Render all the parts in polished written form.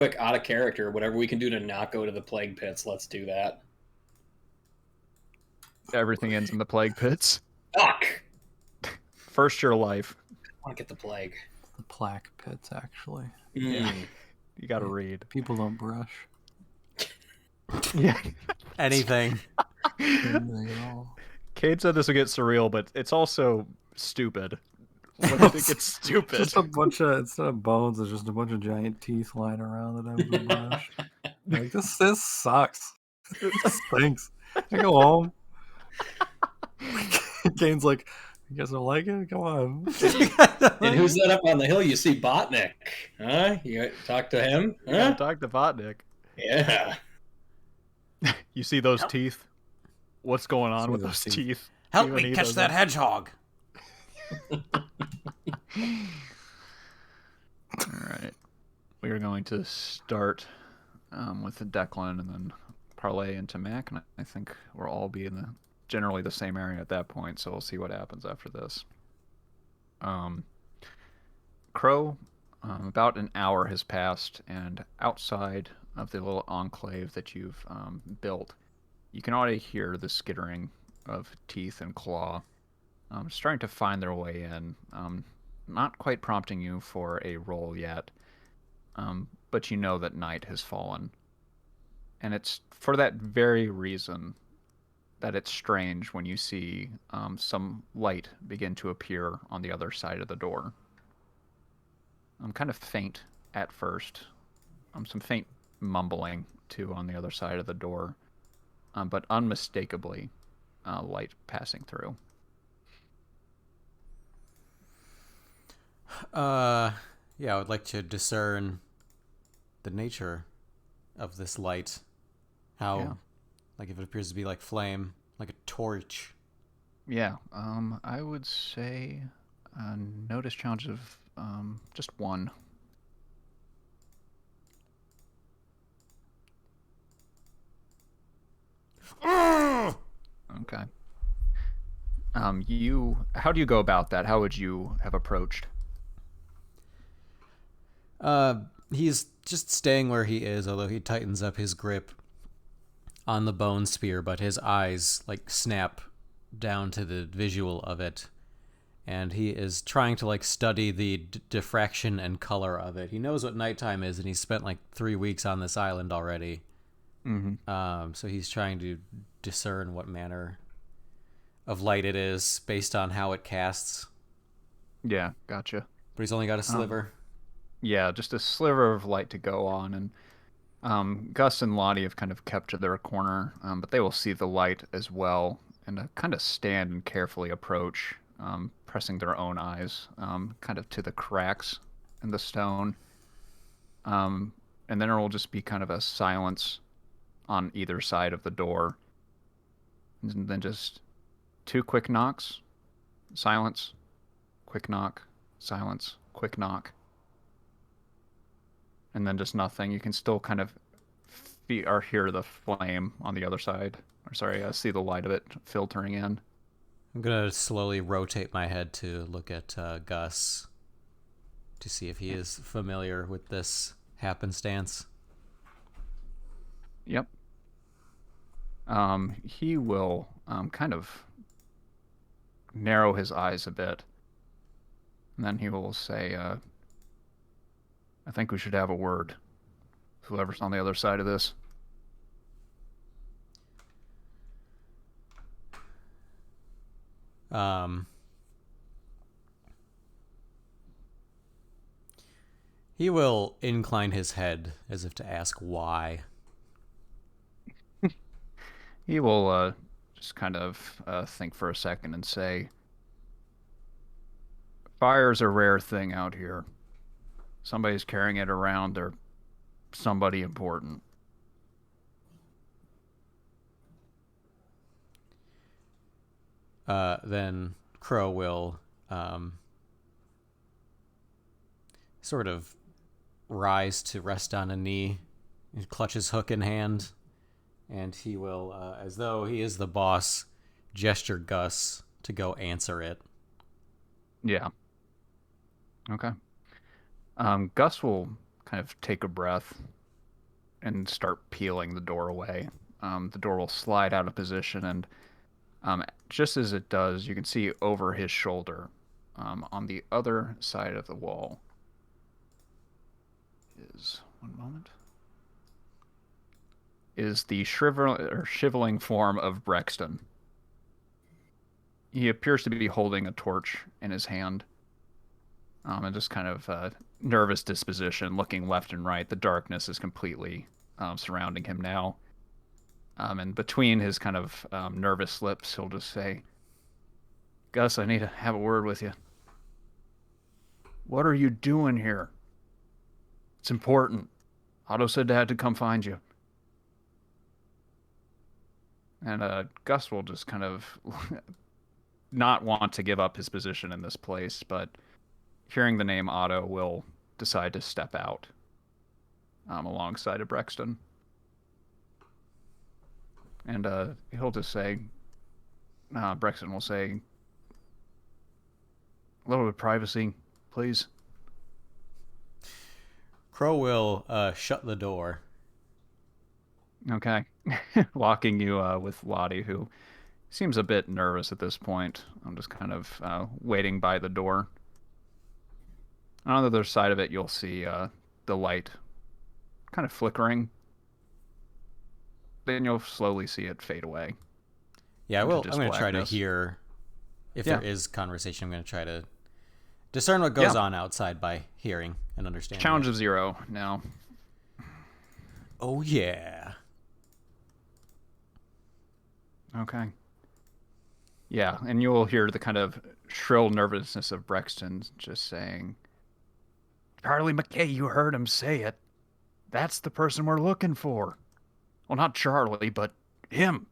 quick, out of character, whatever we can do to not go to the plague pits, let's do that. Everything ends in the plague pits. Fuck! First your life. I want to get the plague. The plaque pits, actually. Yeah. You gotta read. People don't brush. Yeah. Anything. Anything at all. Cade said this would get surreal, but it's also stupid. What do you think it's stupid? Just a bunch of, instead of bones, it's just a bunch of giant teeth lying around that haven't been brushed. Like, this sucks. This stinks. I go home. Kane's like, you guys don't like it? Come on. And who's that up on the hill? You see Botnik. Huh? You talk to him? Huh? Yeah, talk to Vodnik. Yeah. You see those teeth? What's going on See with those those teeth. teeth? Help Even me he catch doesn't. that hedgehog. Alright. We are going to start with Declan and then parlay into Mac, and I think we'll all be in generally the same area at that point, so we'll see what happens after this. Crow, about an hour has passed, and outside of the little enclave that you've built, you can already hear the skittering of teeth and claw starting to find their way in. Not quite prompting you for a roll yet, but you know that night has fallen. And it's for that very reason that it's strange when you see some light begin to appear on the other side of the door. Kind of faint at first. Some faint mumbling, too, on the other side of the door. But unmistakably, light passing through. Yeah, I would like to discern the nature of this light. How, Yeah. like, if it appears to be like flame, like a torch. Yeah, I would say notice challenge of just one. Okay. How do you go about that? How would you have approached? He's just staying where he is, although he tightens up his grip on the bone spear, but his eyes like snap down to the visual of it, and he is trying to like study the diffraction and color of it. He knows what nighttime is, and he's spent like 3 weeks on this island already. Mm-hmm. So he's trying to discern what manner of light it is based on how it casts. Yeah, gotcha. But he's only got a sliver. Yeah, just a sliver of light to go on, and Gus and Lottie have kind of kept to their corner, but they will see the light as well, and kind of stand and carefully approach, pressing their own eyes kind of to the cracks in the stone. And then there will just be kind of a silence on either side of the door, and then just 2 quick knocks, silence, quick knock, silence, quick knock. And then just nothing. You can still kind of hear the flame on the other side. Or sorry, see the light of it filtering in. I'm gonna slowly rotate my head to look at Gus to see if he is familiar with this happenstance. Yep. He will kind of narrow his eyes a bit. And then he will say, I think we should have a word. Whoever's on the other side of this. He will incline his head as if to ask why. He will just kind of think for a second and say, fire's a rare thing out here. Somebody's carrying it around. They're somebody important. Then Crow will sort of rise to rest on a knee, and clutch his hook in hand, and he will, as though he is the boss, gesture Gus to go answer it. Yeah. Okay. Gus will kind of take a breath and start peeling the door away. The door will slide out of position, and just as it does, you can see over his shoulder, on the other side of the wall, is one moment. Is the shriveling form of Brexton. He appears to be holding a torch in his hand, and just kind of nervous disposition, looking left and right. The darkness is completely surrounding him now. And between his kind of nervous lips, he'll just say, "Gus, I need to have a word with you." "What are you doing here?" "It's important. Otto said Dad to come find you." And Gus will just kind of not want to give up his position in this place, but hearing the name Otto will decide to step out alongside of Brexton. And he'll just say, Brexton will say, "A little bit of privacy, please." Crow will shut the door. Okay. Locking you with Lottie, who seems a bit nervous at this point. I'm just kind of waiting by the door. On the other side of it, you'll see the light kind of flickering. Then you'll slowly see it fade away. Yeah, into I'm just going to try to blackness. hear if Yeah. there is conversation. I'm going to try to discern what goes on outside by hearing and understanding. Challenge it. of 0 now. Oh, yeah. Okay. Yeah, and you'll hear the kind of shrill nervousness of Brexton just saying, "Charlie McKay, you heard him say it. That's the person we're looking for. Well, not Charlie, but him.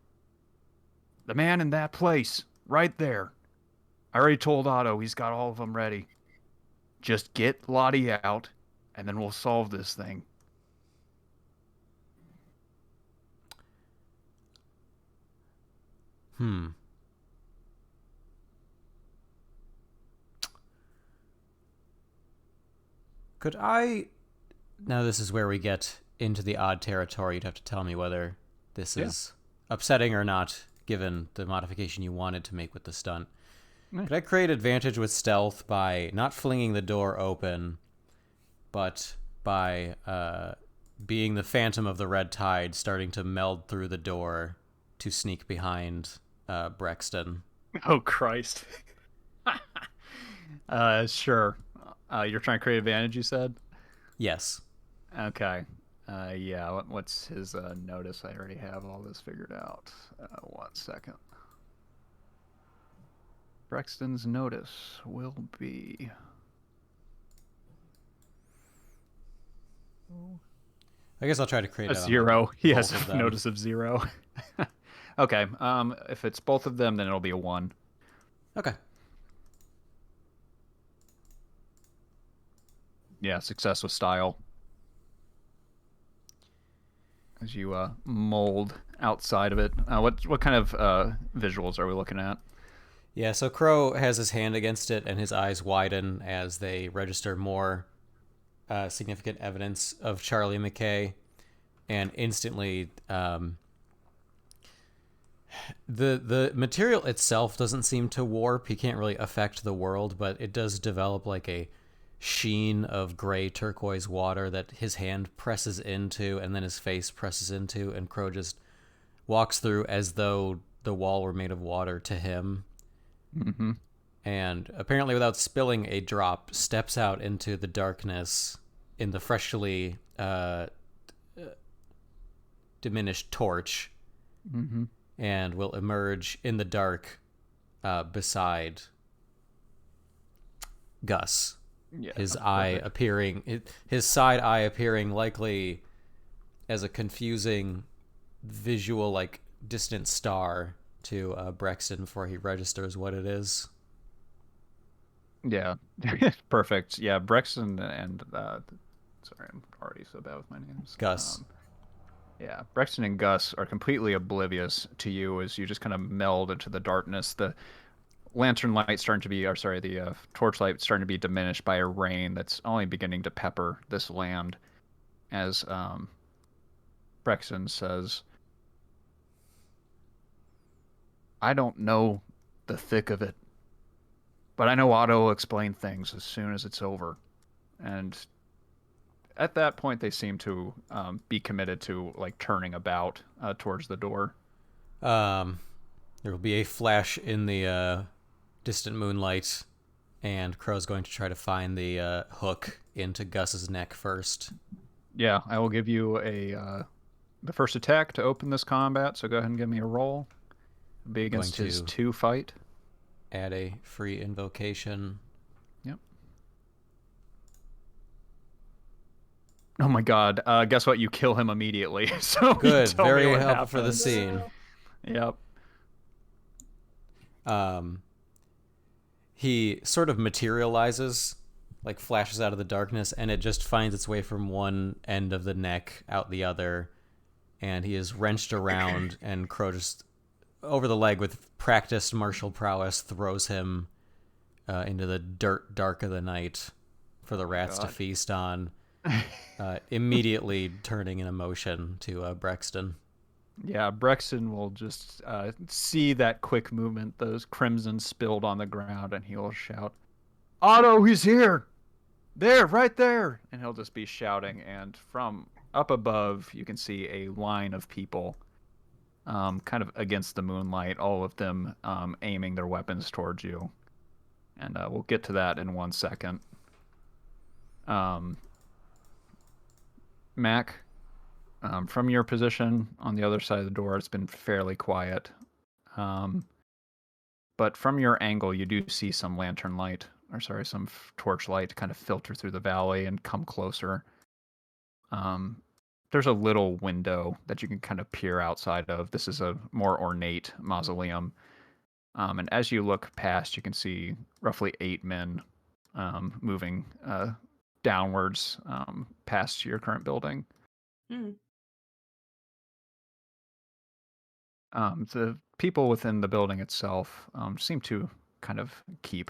The man in that place, right there. I already told Otto he's got all of them ready. Just get Lottie out, and then we'll solve this thing." Could I... Now this is where we get into the odd territory. You'd have to tell me whether this is upsetting or not, given the modification you wanted to make with the stunt. Yeah. Could I create advantage with stealth by not flinging the door open, but by being the Phantom of the Red Tide, starting to meld through the door to sneak behind Brexton? Oh, Christ. Sure. You're trying to create advantage, you said? Yes. Okay. Yeah, what's his notice? I already have all this figured out. 1 second. Brexton's notice will be... I guess I'll try to create a it on 0. He has both of a them. notice of 0. Okay. If it's both of them, then it'll be a 1. Okay. Yeah, success with style. As you mold outside of it. What kind of visuals are we looking at? Yeah, so Crow has his hand against it, and his eyes widen as they register more significant evidence of Charlie McKay, and instantly the material itself doesn't seem to warp. He can't really affect the world, but it does develop like a sheen of gray turquoise water that his hand presses into, and then his face presses into, and Crow just walks through as though the wall were made of water to him. Mm-hmm. And apparently without spilling a drop, steps out into the darkness in the freshly diminished torch, Mm-hmm. and will emerge in the dark beside Gus. Yeah, His that's eye perfect. appearing, his side eye appearing likely as a confusing visual, like distant star to Brexton before he registers what it is. Yeah, perfect. Yeah, Brexton and sorry, I'm already so bad with my names. Gus. Yeah, Brexton and Gus are completely oblivious to you as you just kind of meld into the darkness. The lantern light starting to be, the torchlight starting to be diminished by a rain that's only beginning to pepper this land. as Brexton says, I don't know the thick of it, but I know Otto will explain things as soon as it's over. And at that point, they seem to be committed to like turning about towards the door. There will be a flash in the distant moonlight, and Crow's going to try to find the hook into Gus's neck first. Yeah, I will give you the first attack to open this combat. So go ahead and give me a roll. It'll be against his 2 fight. Add a free invocation. Yep. Oh my god! Guess what? You kill him immediately. So good, very helpful happens. for the scene. Yep. He sort of materializes, like flashes out of the darkness, and it just finds its way from one end of the neck out the other, and he is wrenched around, and Crow just over the leg with practiced martial prowess throws him into the dark of the night for the rats to feast on, immediately turning in emotion to Brexton. Yeah, Brexton will just see that quick movement, those crimson spilled on the ground, and he will shout, Otto, he's here! There, right there! And he'll just be shouting, and from up above, you can see a line of people kind of against the moonlight, all of them aiming their weapons towards you. And we'll get to that in 1 second. Mac, from your position on the other side of the door, it's been fairly quiet. But from your angle, you do see some lantern light, or sorry, some torch light kind of filter through the valley and come closer. There's a little window that you can kind of peer outside of. This is a more ornate mausoleum. And as you look past, you can see roughly 8 men moving downwards past your current building. The people within the building itself seem to kind of keep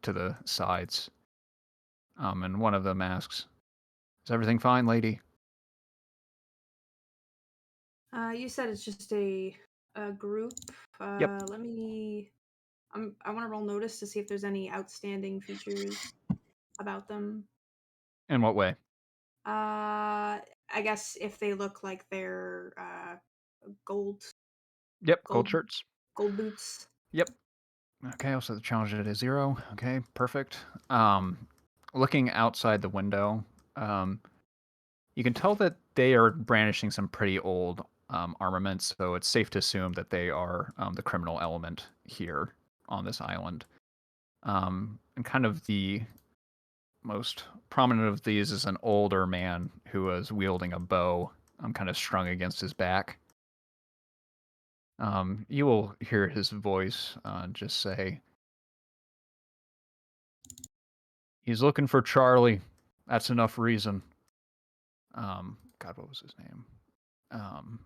to the sides. And one of them asks, is everything fine, lady? You said it's just a group. Yep. Let me. I want to roll notice to see if there's any outstanding features about them. In what way? I guess if they look like they're gold. Yep, gold shirts. Gold boots. Yep. Okay, I'll set the challenge at a 0. Okay, perfect. Looking outside the window, you can tell that they are brandishing some pretty old armaments, so it's safe to assume that they are the criminal element here on this island. And kind of the most prominent of these is an older man who was wielding a bow, kind of strung against his back. You will hear his voice just say, he's looking for Charlie. That's enough reason. God, what was his name? One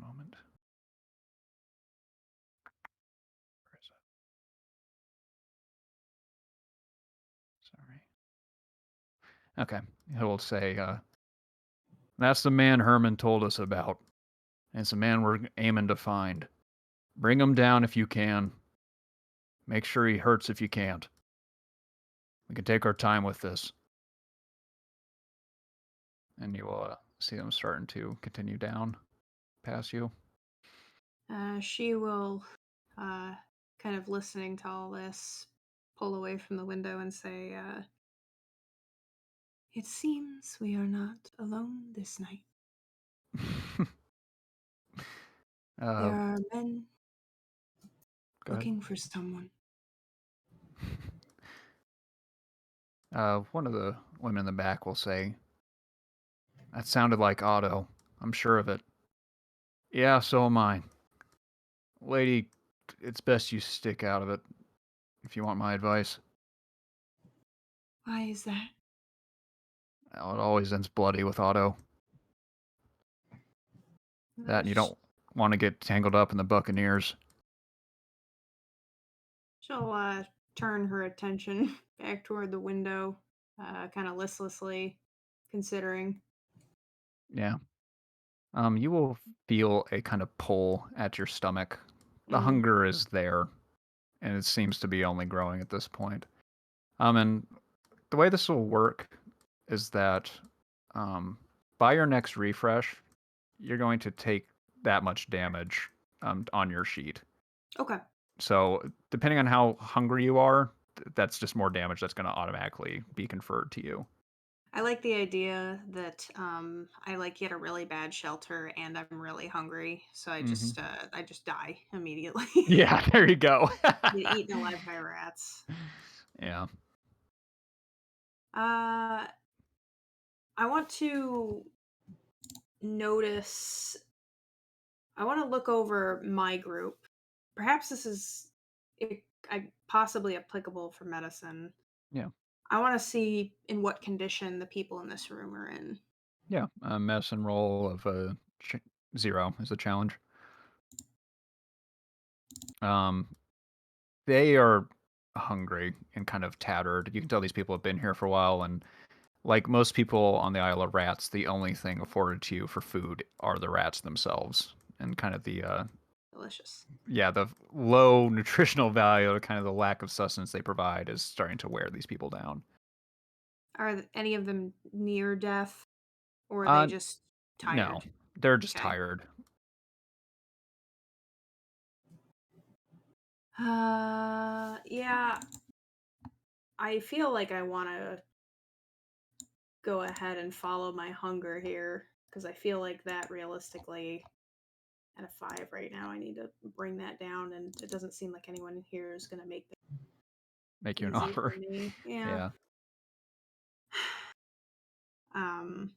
moment. Where is it? Sorry. Okay. He'll say, that's the man Herman told us about. And it's the man we're aiming to find. Bring him down if you can. Make sure he hurts if you can't. We can take our time with this. And you will see them starting to continue down past you. She will, kind of listening to all this, pull away from the window and say, it seems we are not alone this night. There are men looking for someone. One of the women in the back will say, that sounded like Otto. I'm sure of it. Yeah, so am I. Lady, it's best you stick out of it, if you want my advice. Why is that? Well, it always ends bloody with Otto. That and you don't want to get tangled up in the Buccaneers. She'll turn her attention back toward the window, kind of listlessly, considering. Yeah. You will feel a kind of pull at your stomach. The Mm. hunger is there, and it seems to be only growing at this point. And the way this will work is that by your next refresh, you're going to take that much damage on your sheet. Okay. So depending on how hungry you are, that's just more damage that's going to automatically be conferred to you. I like the idea that I like get a really bad shelter and I'm really hungry, so I Mhm. just die immediately. Yeah, there you go. Get eaten alive by rats. Yeah. I want to notice. I want to look over my group. Perhaps this is possibly applicable for medicine. Yeah. I want to see in what condition the people in this room are in. Yeah. A medicine roll of 0 is a challenge. Um, they are hungry and kind of tattered. You can tell these people have been here for a while, and like most people on the Isle of Rats, the only thing afforded to you for food are the rats themselves, and kind of the Delicious. the low nutritional value, kind of the lack of sustenance they provide, is starting to wear these people down. Are any of them near death, or are they Uh, just no, tired? they're just Okay. tired. Yeah. I feel like I want to go ahead and follow my hunger here because I feel like that realistically at a 5 right now, I need to bring that down, and it doesn't seem like anyone here is going to make that Make you an easy for offer. me. Yeah. Yeah. Um.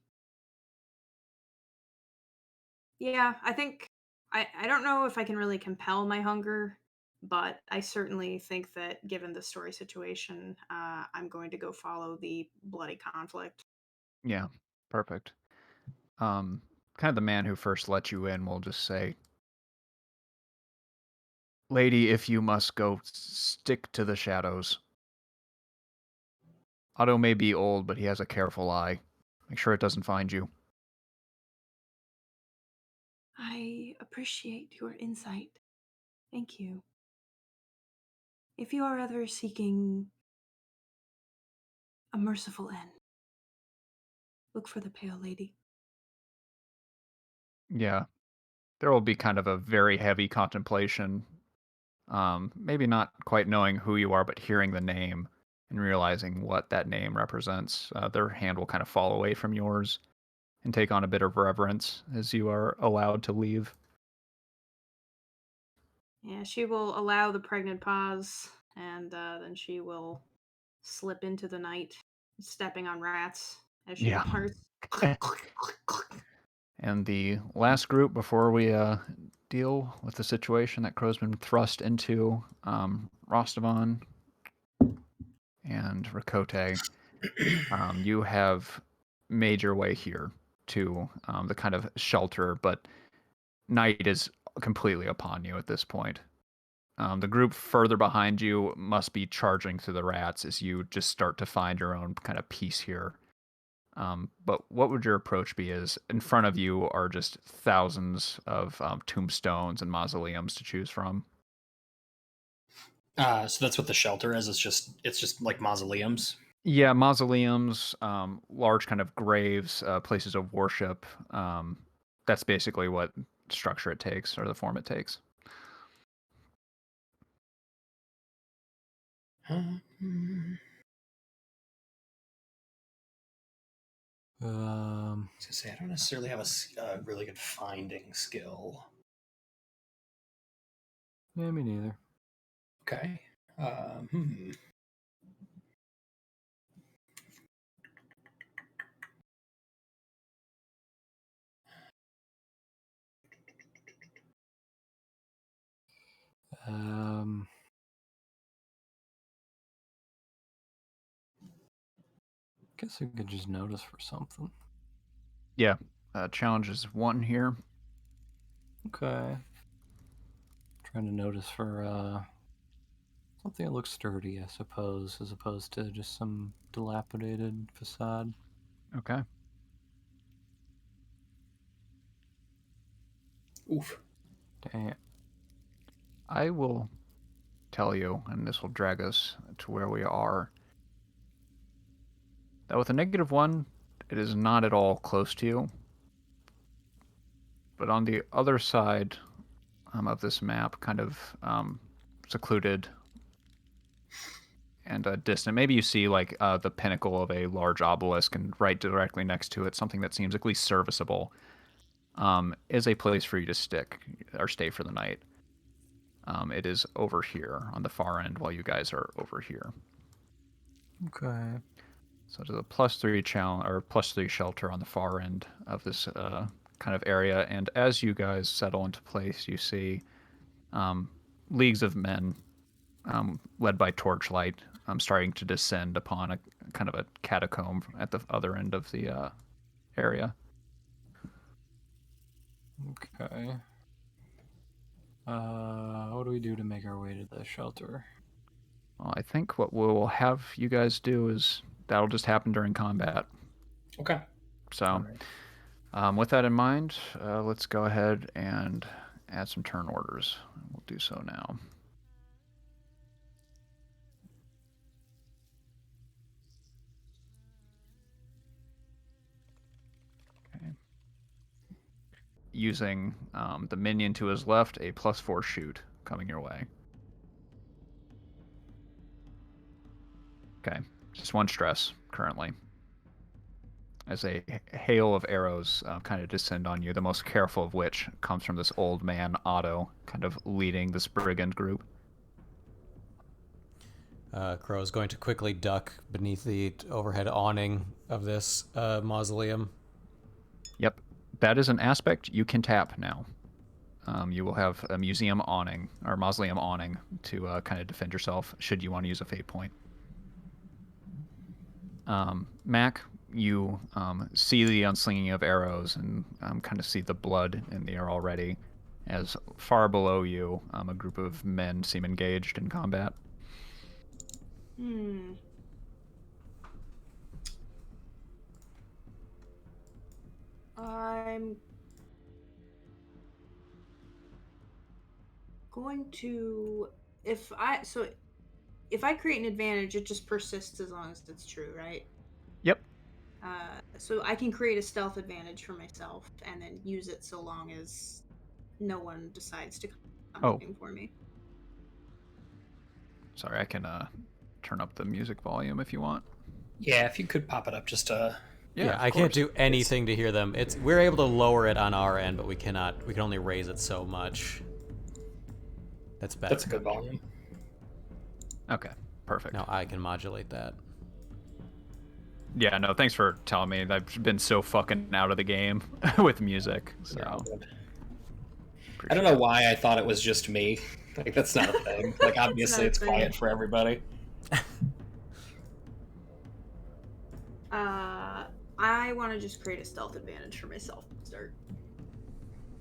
Yeah, I think I don't know if I can really compel my hunger, but I certainly think that given the story situation, I'm going to go follow the bloody conflict. Yeah. Perfect. Kind of the man who first let you in will just say, "Lady, if you must go, stick to the shadows. Otto may be old, but he has a careful eye. Make sure it doesn't find you." I appreciate your insight. Thank you. If you are ever seeking a merciful end, look for the Pale Lady. Yeah. There will be kind of a very heavy contemplation. Maybe not quite knowing who you are, but hearing the name and realizing what that name represents. Their hand will kind of fall away from yours and take on a bit of reverence as you are allowed to leave. Yeah, she will allow the pregnant pause, and then she will slip into the night, stepping on rats as she Yeah. departs. And the last group before we deal with the situation that Crow's been thrust into, Rostavan and Rakote, you have made your way here to the kind of shelter, but night is completely upon you at this point. The group further behind you must be charging through the rats as you just start to find your own kind of peace here. But what would your approach be? Is in front of you are just thousands of tombstones and mausoleums to choose from. So that's what the shelter is. It's just like mausoleums. Yeah, mausoleums, large kind of graves, places of worship. That's basically what structure it takes, or the form it takes. Hmm. Um, I was gonna say I don't necessarily have a really good finding skill. yeah, me neither. Okay. Hmm. Um, guess I could just notice for something. Yeah, challenge is 1 here. Okay. Trying to notice for something that looks sturdy, I suppose, as opposed to just some dilapidated facade. Okay. Oof. Damn. I will tell you, and this will drag us to where we are, that with a -1, it is not at all close to you. But on the other side of this map, kind of secluded and distant, maybe you see like the pinnacle of a large obelisk, and right directly next to it, something that seems at least serviceable, is a place for you to stick or stay for the night. It is over here on the far end, while you guys are over here. Okay. So there's a +3 challenge or +3 shelter on the far end of this kind of area, and as you guys settle into place, you see leagues of men, led by torchlight, starting to descend upon a kind of a catacomb at the other end of the area. Okay. What do we do to make our way to the shelter? Well, I think what we'll have you guys do is that'll just happen during combat. Okay. So, Alright. with that in mind, let's go ahead and add some turn orders. We'll do so now. Okay. Using the minion to his left, a +4 shoot coming your way. Okay, just one stress currently. As a hail of arrows kind of descend on you, the most careful of which comes from this old man, Otto, kind of leading this brigand group. Crow is going to quickly duck beneath the overhead awning of this mausoleum. Yep, that is an aspect you can tap now. You will have a museum awning, or mausoleum awning, to kind of defend yourself should you want to use a fate point. Mac, you see the unslinging of arrows and kind of see the blood in the air already, as far below you, a group of men seem engaged in combat. I'm going to if I create an advantage, it just persists as long as it's true, right? Yep. So I can create a stealth advantage for myself and then use it so long as no one decides to come looking for me. Sorry, I can turn up the music volume if you want. Yeah, if you could pop it up just Yeah, I can't do anything to hear them. We're able to lower it on our end, but we cannot. We can only raise it so much. That's better. That's a good volume. Okay, perfect. Now I can modulate that. Yeah, no, thanks for telling me. I've been so fucking out of the game with music, so... Yeah, I don't know why I thought it was just me. Like, that's not a thing. Like, obviously it's quiet for everybody. I want to just create a stealth advantage for myself to start.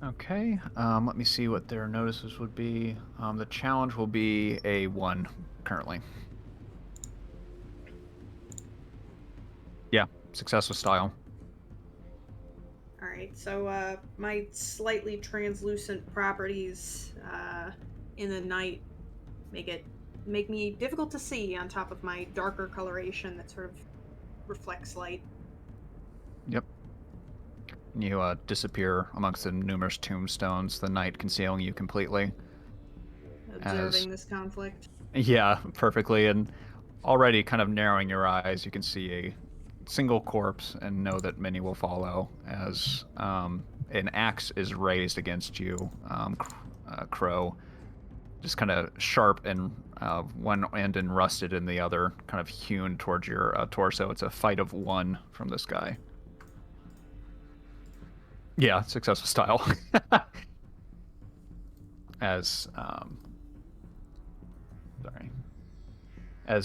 Okay, let me see what their notices would be. The challenge will be a 1 currently. Yeah, success with style. Alright, so my slightly translucent properties in the night make me difficult to see on top of my darker coloration that sort of reflects light. Yep. You disappear amongst the numerous tombstones, the night concealing you completely. Observing this conflict. Yeah, perfectly. And already kind of narrowing your eyes, you can see a single corpse and know that many will follow as an axe is raised against you, Crow. Just kind of sharp and one end and rusted in the other, kind of hewn towards your torso. It's a fight of 1 from this guy. Yeah, successful style. As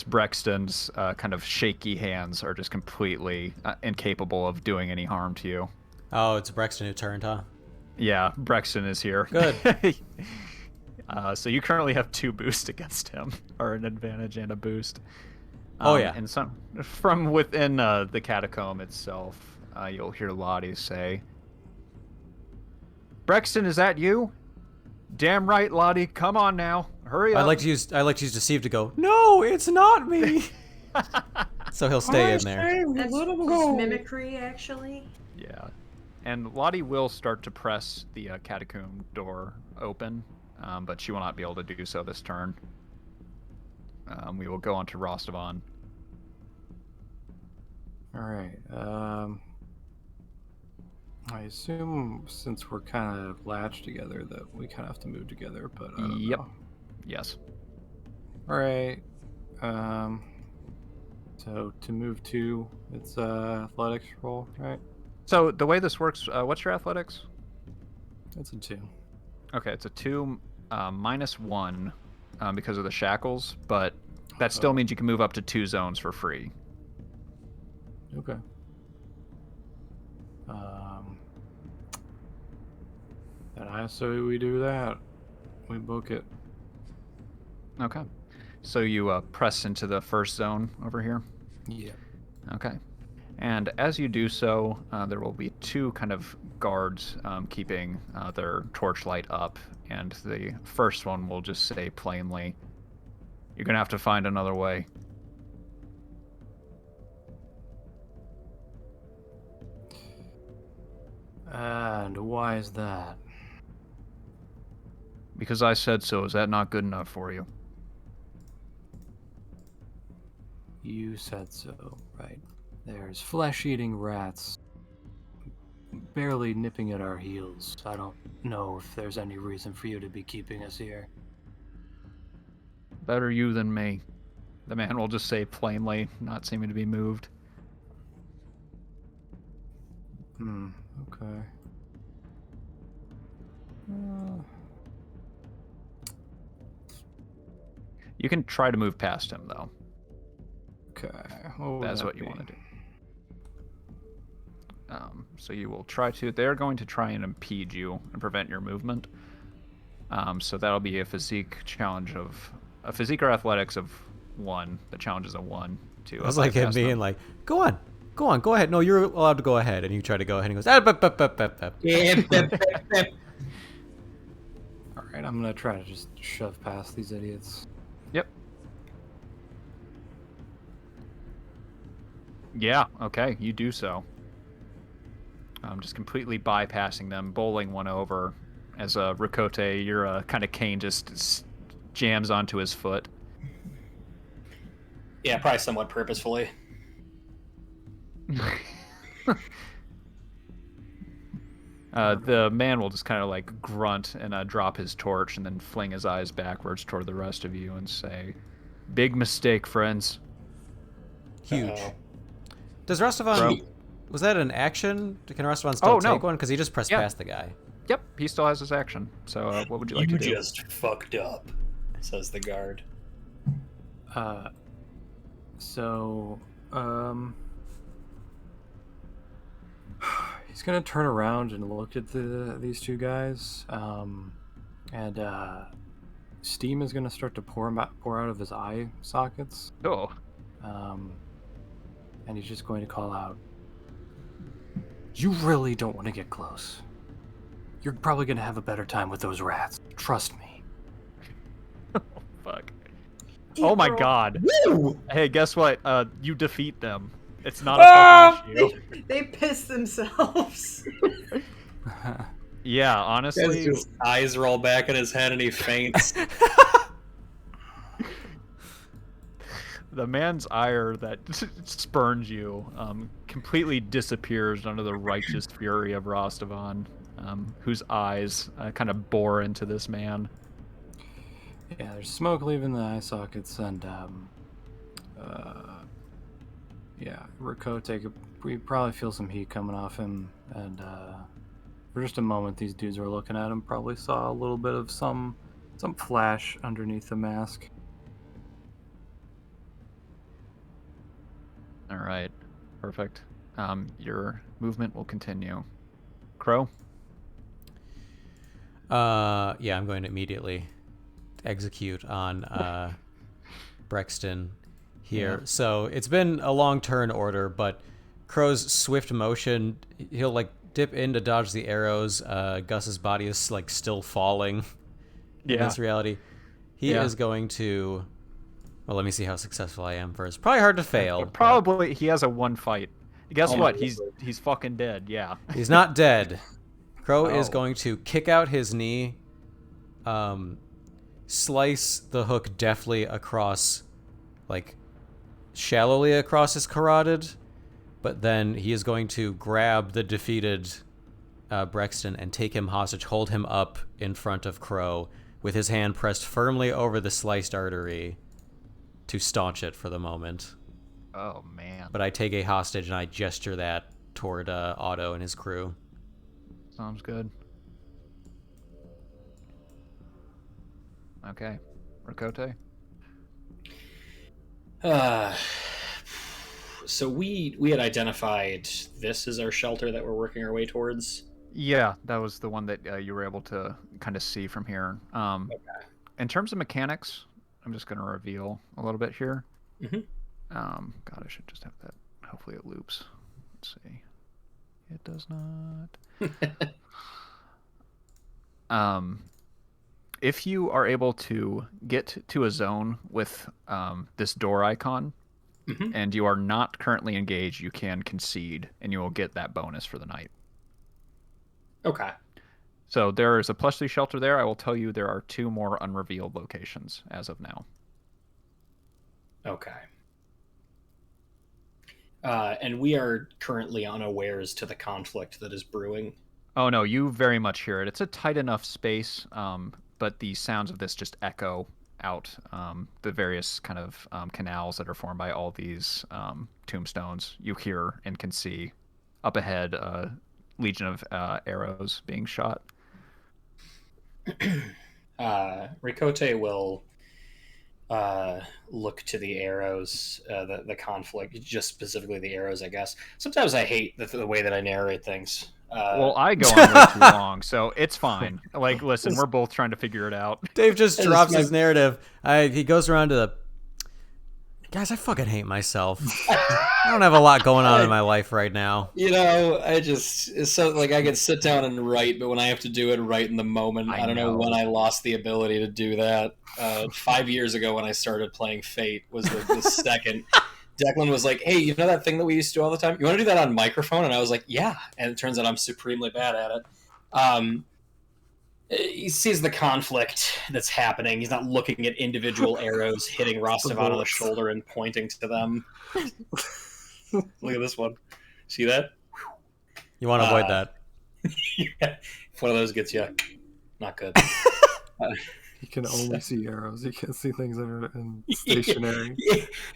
Brexton's kind of shaky hands are just completely incapable of doing any harm to you. Oh, it's Brexton who turned, huh? Yeah, Brexton is here. Good. So you currently have 2 boosts against him, or an advantage and a boost. Oh yeah. And some from within the catacomb itself, you'll hear Lottie say, Brexton, is that you? Damn right, Lottie. Come on now. Hurry up. I like to use deceive to go. No, it's not me. So he'll stay in there. That's just mimicry, actually. Yeah. And Lottie will start to press the catacomb door open, but she will not be able to do so this turn. We will go on to Rostavan. All right. I assume since we're kind of latched together that we kind of have to move together, but I don't know. Yes. All right. So to move 2, it's athletics roll, right? So the way this works, what's your athletics? It's a 2. Okay, it's a 2 -1 because of the shackles, but that still means you can move up to 2 zones for free. Okay. And I say we do that. We book it. Okay. So you press into the first zone over here? Yeah. Okay. And as you do so, there will be 2 kind of guards keeping their torchlight up, and the first one will just say plainly, "You're going to have to find another way." And why is that? Because I said so. Is that not good enough for you? You said so, right? There's flesh-eating rats barely nipping at our heels. I don't know if there's any reason for you to be keeping us here. Better you than me. The man will just say plainly, not seeming to be moved. Okay. You can try to move past him, though. Okay. What That's what you want to do. So you will try to... They're going to try and impede you and prevent your movement. So that'll be a physique challenge of... A physique or athletics of 1. The challenge is a 1. It was like him being like, go on, go ahead. No, you're allowed to go ahead. And you try to go ahead and he goes, Alright, I'm gonna try to just shove past these idiots. Yep. Yeah, okay, you do so. Just completely bypassing them, bowling one over. As Rakote, your kind of cane just jams onto his foot. Yeah, probably somewhat purposefully. The man will just kind of like grunt and drop his torch and then fling his eyes backwards toward the rest of you and say, "Big mistake, friends." Huge. Uh-oh. Does Rastavan... Was that an action? Can Rastavan still take one? Because he just pressed past the guy. Yep, he still has his action. So what would you like to do? You just fucked up, says the guard. He's gonna turn around and look at these 2 guys, and steam is gonna start to pour out of his eye sockets. Oh. And he's just going to call out, "You really don't want to get close. You're probably gonna have a better time with those rats. Trust me." Oh, fuck. Oh my god. Woo! Hey, guess what? You defeat them. It's not a fucking issue. They piss themselves. Yeah, honestly. His eyes roll back in his head and he faints. The man's ire that spurns you completely disappears under the righteous fury of Rastavan, whose eyes kind of bore into this man. Yeah, there's smoke leaving the eye sockets, and yeah, Rakote, we probably feel some heat coming off him, and for just a moment, these dudes were looking at him, probably saw a little bit of some flash underneath the mask. All right, perfect. Your movement will continue. Crow? Yeah, I'm going to immediately execute on Brexton here. Yeah. So it's been a long turn order, but Crow's swift motion, he'll like dip in to dodge the arrows. Gus's body is like still falling in Yeah. this reality. He Yeah. is going to. Well, let me see how successful I am first. Probably hard to fail. but Probably he has a 1 fight. Guess Oh my what? lord. He's fucking dead. Yeah. He's not dead. Crow is Oh. going to kick out his knee, slice the hook deftly across, like shallowly across his carotid, but then he is going to grab the defeated Brexton and take him hostage, hold him up in front of Crow with his hand pressed firmly over the sliced artery to staunch it for the moment. Oh man. But I take a hostage and I gesture that toward Otto and his crew. Sounds good. Okay. Rakote? So we had identified this as our shelter that we're working our way towards. Yeah, that was the one that you were able to kind of see from here. Okay. In terms of mechanics, I'm just going to reveal a little bit here. Mhm. God, I should just have that. Hopefully it loops. Let's see. It does not. If you are able to get to a zone with this door icon, Mhm. and you are not currently engaged, you can concede, and you will get that bonus for the night. Okay. So there is a +3 shelter there. I will tell you there are 2 more unrevealed locations as of now. Okay. And we are currently unawares to the conflict that is brewing. Oh no, you very much hear it. It's a tight enough space, but the sounds of this just echo out the various kind of canals that are formed by all these tombstones. You hear and can see up ahead a legion of arrows being shot. Ricote will look to the arrows, the conflict, just specifically the arrows, I guess. Sometimes I hate the way that I narrate things. Well, I go on way too long, so it's fine. Like, listen, we're both trying to figure it out. Dave just That is drops my- his narrative. He goes around to the. Guys, I fucking hate myself. I don't have a lot going on in my life right now. You know, it's so like I could sit down and write, but when I have to do it right in the moment, I I don't know know. when I lost the ability to do that. 5 years ago when I started playing Fate was the second. Declan was like, hey, you know that thing that we used to do all the time? You want to do that on microphone? And I was like, yeah. And it turns out I'm supremely bad at it. He sees the conflict that's happening. He's not looking at individual arrows hitting Rostavan on the shoulder and pointing to them. Look at this one. See that? You want to avoid that. Yeah. If one of those gets you, not good. He can only see arrows. He can't see things that are stationary.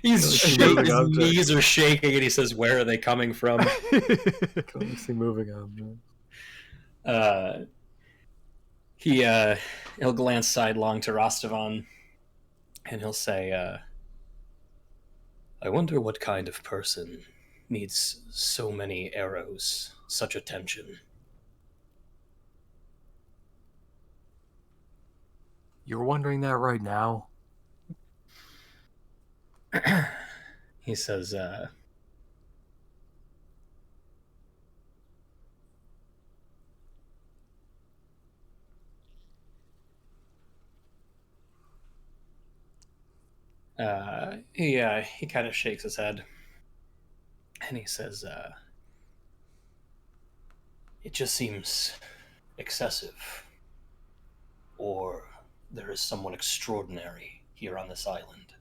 He's Like shaking. moving His objects. knees are shaking, and he says, "Where are they coming from?" He can only see moving objects. He'll glance sidelong to Rostavan, and he'll say, "I wonder what kind of person needs so many arrows, such attention." You're wondering that right now? He says, he kind of shakes his head, and he says, "It just seems excessive, or there is someone extraordinary here on this island."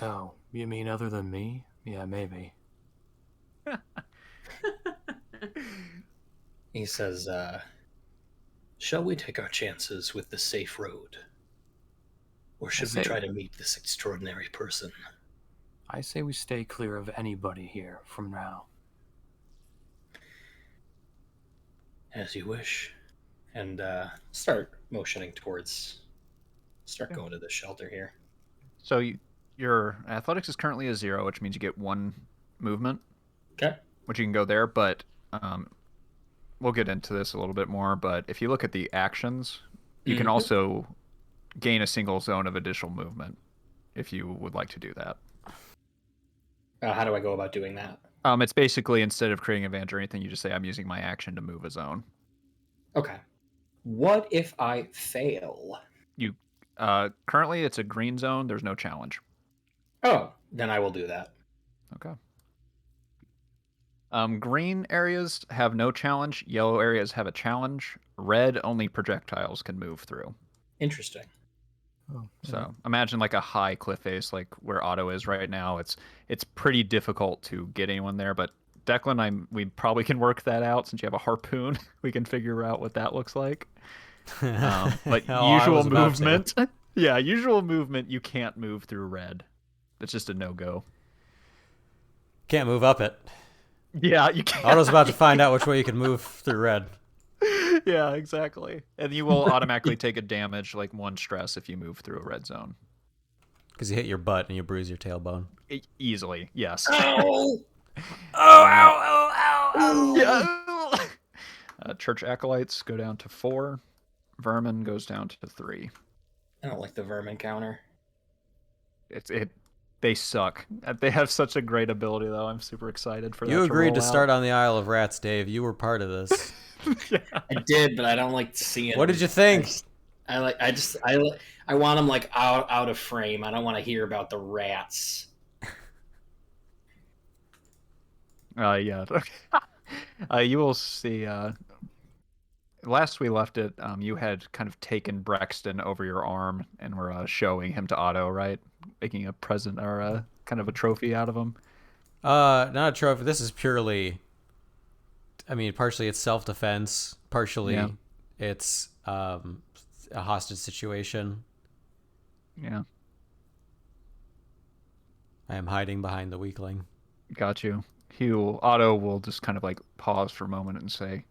Oh, you mean other than me? Yeah, maybe. He says, "Shall we take our chances with the safe road? Or should we say- try to meet this extraordinary person?" I say we stay clear of anybody here from now. As you wish. And start motioning towards... Start going to the shelter here. So your athletics is currently a 0, which means you get 1 movement, Okay. which you can go there. But we'll get into this a little bit more. But if you look at the actions, you can Mhm. also gain a single zone of additional movement. if you would like to do that. How do I go about doing that? It's basically instead of creating advantage or anything, you just say I'm using my action to move a zone. Okay. What if I fail? You currently it's a green zone. There's no challenge. Oh, then I will do that. Okay. Green areas have no challenge. Yellow areas have a challenge. Red, only projectiles can move through. Interesting. Oh, So imagine like a high cliff face, like where Otto is right now. It's pretty difficult to get anyone there, but Declan, we probably can work that out since you have a harpoon. We can figure out what that looks like. But Oh, I usual was about to. movement, yeah, usual movement. You can't move through red. It's just a no-go. Can't move up it. Yeah, you can't. Otto's about to find out which way you can move through red. Yeah, exactly. And you will automatically take a damage, like 1 stress, if you move through a red zone. Because you hit your butt and you bruise your tailbone. Easily, yes. Oh! Church acolytes go down to 4. Vermin goes down to 3. I don't like the vermin counter. They suck. They have such a great ability, though. I'm super excited for that. You agreed to roll start out. on the Isle of Rats, Dave. You were part of this. Yeah. I did, but I don't like seeing. What did you think? I want them like out of frame. I don't want to hear about the rats. Yeah. You will see. Last we left it, you had kind of taken Brexton over your arm and were showing him to Otto, right? Making a present or kind of a trophy out of him. Not a trophy. This is purely. I mean, partially it's self-defense. Partially it's a hostage situation. Yeah. I am hiding behind the weakling. Got you. Otto will just kind of like pause for a moment and say,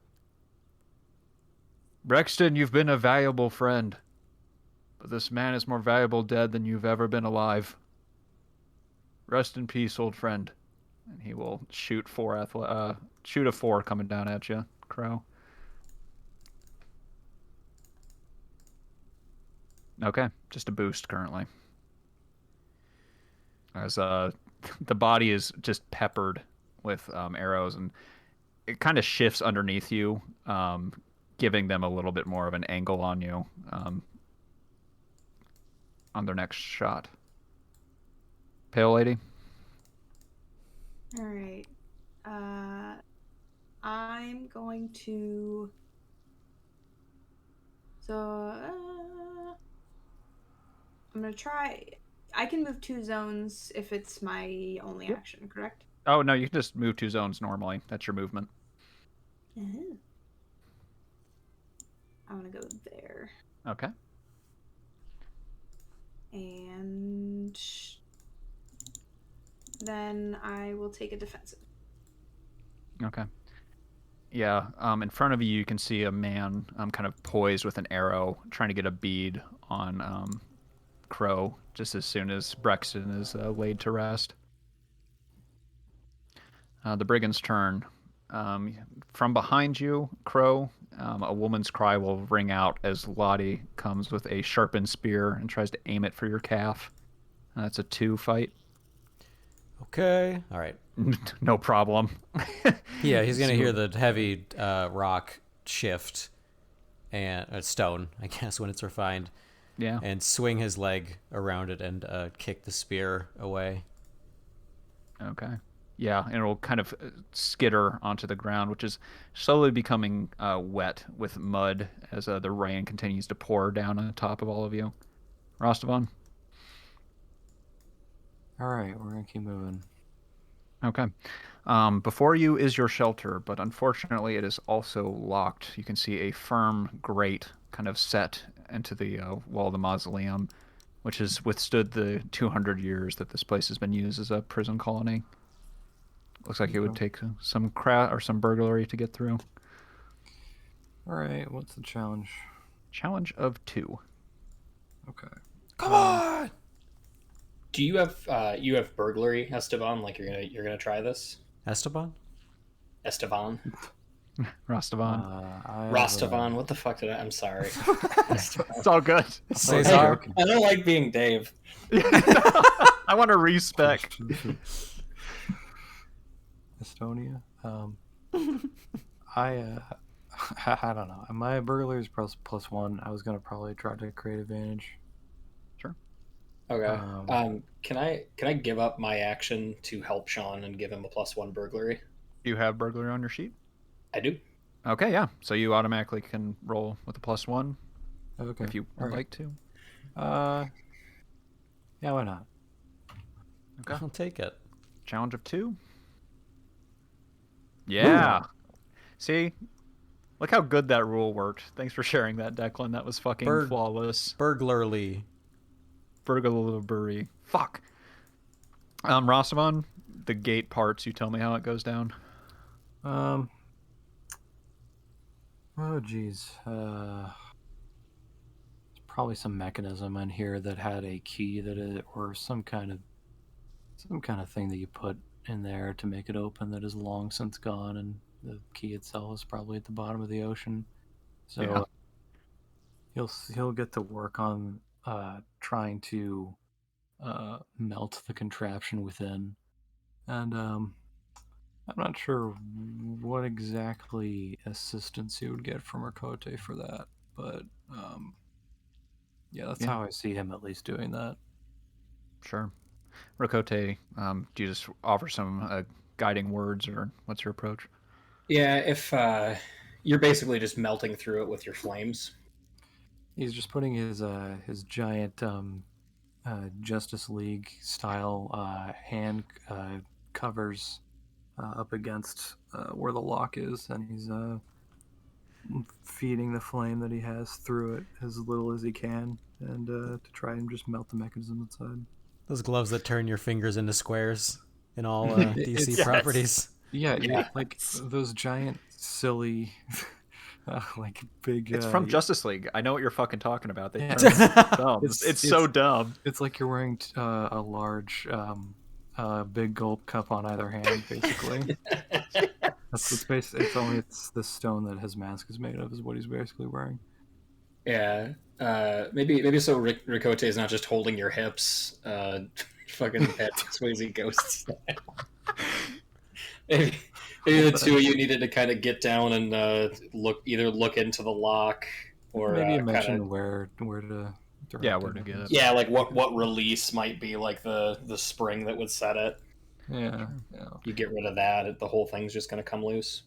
Brexton, you've been a valuable friend, but this man is more valuable dead than you've ever been alive. Rest in peace, old friend. And he will shoot shoot a 4 coming down at you, Crow. Okay, just a boost currently. As the body is just peppered with arrows, and it kind of shifts underneath you, giving them a little bit more of an angle on you on their next shot. Pale Lady? All right. I'm going to. So I'm gonna try. I can move 2 zones if it's my only action, correct? Oh, no, you can just move 2 zones normally. That's your movement. I'm gonna go there. Okay. And then I will take a defensive. Okay. Yeah, in front of you, you can see a man kind of poised with an arrow, trying to get a bead on Crow just as soon as Brexton is laid to rest. The brigand's turn. From behind you, Crow, a woman's cry will ring out as Lottie comes with a sharpened spear and tries to aim it for your calf. That's a 2 fight. Okay. All right. No problem. Yeah, he's gonna hear the heavy rock shift and stone, I guess, when it's refined. Yeah. And swing his leg around it and kick the spear away. Okay. Yeah, and it'll kind of skitter onto the ground, which is slowly becoming wet with mud as the rain continues to pour down on top of all of you. Rostavan? All right, we're gonna keep moving. Okay. Before you is your shelter, but unfortunately it is also locked. You can see a firm grate kind of set into the wall of the mausoleum, which has withstood the 200 years that this place has been used as a prison colony. Looks like it would take some some burglary to get through. All right, what's the challenge? Challenge of 2. Okay. Come on! Do you have burglary, Esteban? Like you're gonna try this? Esteban? Esteban? Rastavan. Rastavan, what the fuck did I'm sorry. It's all good. Cesar. I don't like being Dave. I want to respec. Estonia. I I don't know. My burglary is +1. I was gonna probably try to create advantage. Sure. Okay. Can I give up my action to help Sean and give him a +1 burglary? Do you have burglary on your sheet? I do. Okay, yeah. So you automatically can roll with a +1 Okay. if you would like to. Yeah, why not? Okay. I'll take it. Challenge of 2. Yeah. See? Look how good that rule worked. Thanks for sharing that, Declan. That was fucking flawless. Burglarly. Burglary. Fuck. Rastavan, the gate parts, you tell me how it goes down. Oh geez. There's probably some mechanism in here that had a key or some kind of thing that you put in there to make it open that is long since gone, and the key itself is probably at the bottom of the ocean. So he'll get to work on trying to melt the contraption within, and I'm not sure what exactly assistance he would get from Rakote for that, but yeah, that's how I see him at least doing that. Sure. Rakote, do you just offer some guiding words, or what's your approach? Yeah, if you're basically just melting through it with your flames. He's just putting his giant Justice League style hand covers up against where the lock is, and he's feeding the flame that he has through it as little as he can, and to try and just melt the mechanism inside. Those gloves that turn your fingers into squares in all DC properties. Yeah, like those giant, silly, like big. It's from Justice League. I know what you're fucking talking about. Yeah. Dumb. It's so dumb. It's like you're wearing a large, big gulp cup on either hand, basically. It's the stone that his mask is made of is what he's basically wearing. Yeah. Maybe so Rakote is not just holding your hips, fucking Patrick Swayze ghosts. maybe the two of you needed to kind of get down and look into the lock, or maybe mention where to. Where to get it. Yeah, like what release might be like the spring that would set it. Yeah. You get rid of that, the whole thing's just going to come loose.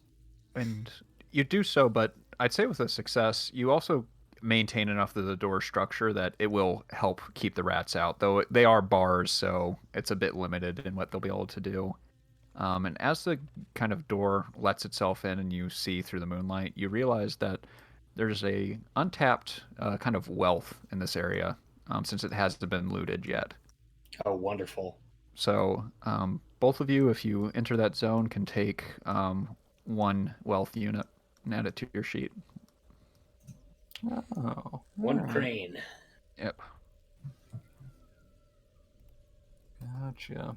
And you do so, but I'd say with a success, you also maintain enough of the door structure that it will help keep the rats out, though they are bars, so it's a bit limited in what they'll be able to do. And as the kind of door lets itself in and you see through the moonlight, you realize that there's a untapped kind of wealth in this area, since it hasn't been looted yet. Oh, wonderful. So both of you, if you enter that zone, can take 1 wealth unit and add it to your sheet. Oh, 1 crane. Yep. Gotcha.